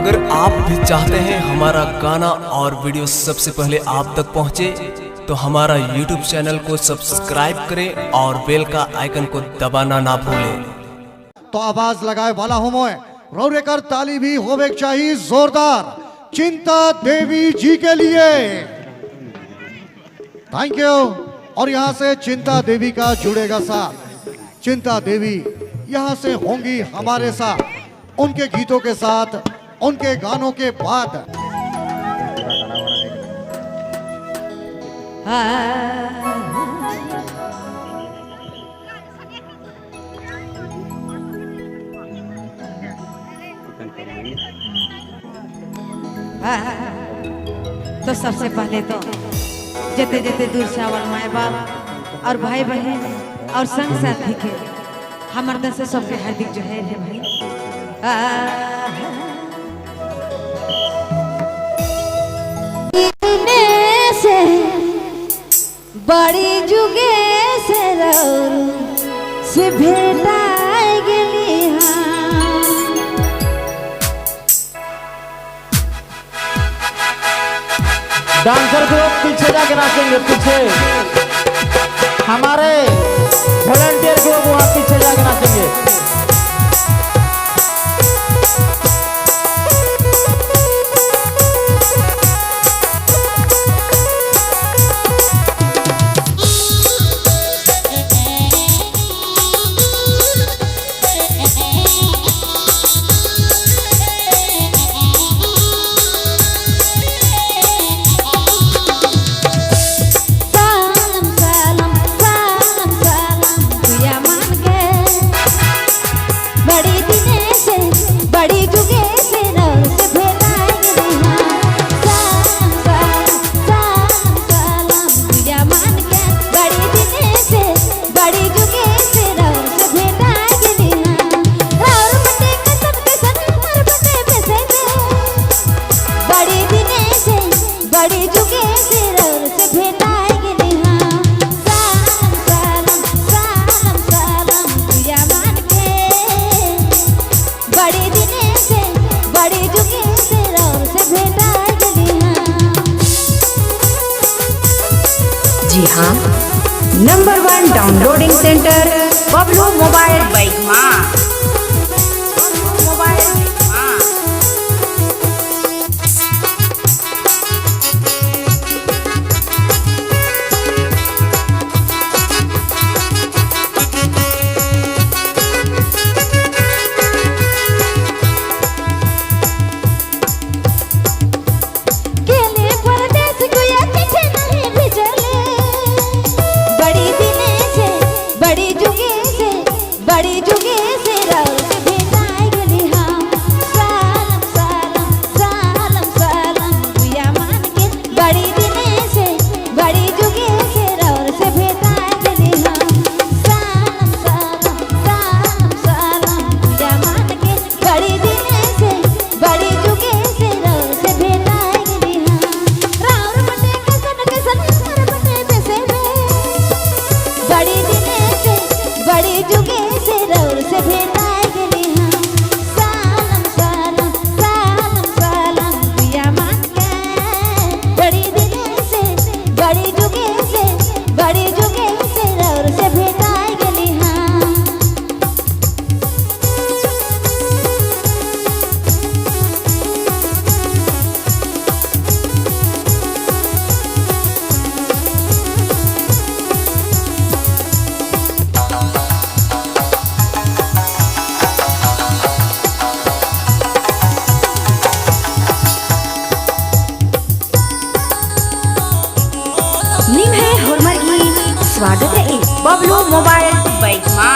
अगर आप भी चाहते हैं हमारा गाना और वीडियो सबसे पहले आप तक पहुंचे, तो हमारा YouTube चैनल को सब्सक्राइब करें और बेल का आइकन को दबाना ना भूलें। तो आवाज लगाए वाला हूं मैं रौरेकर ताली भी होवे चाहिए जोरदार चिंता देवी जी के लिए। Thank you. और यहां से चिंता देवी का जुड़ेगा साथ। चिंता देवी यहां से होंगी हमारे साथ उनके गीतों के साथ, उनके गानों के बाद। तो सबसे पहले तो जते जते दूर से आवल माए बाप और भाई बहन और संग साथी के हमार तरफ से सबके हार्दिक जो है भाई। से बड़ी जुगे से से भेटाई गेली डांसर ग्रुप पीछे जाके नाचेंगे। पीछे हमारे वॉलंटियर ग्रुप वहाँ पीछे जाके नाचेंगे। जी हाँ, number 1 downloading centre Bablu mobile बैगमा। स्वागत है बबलू मोबाइल बैगमा।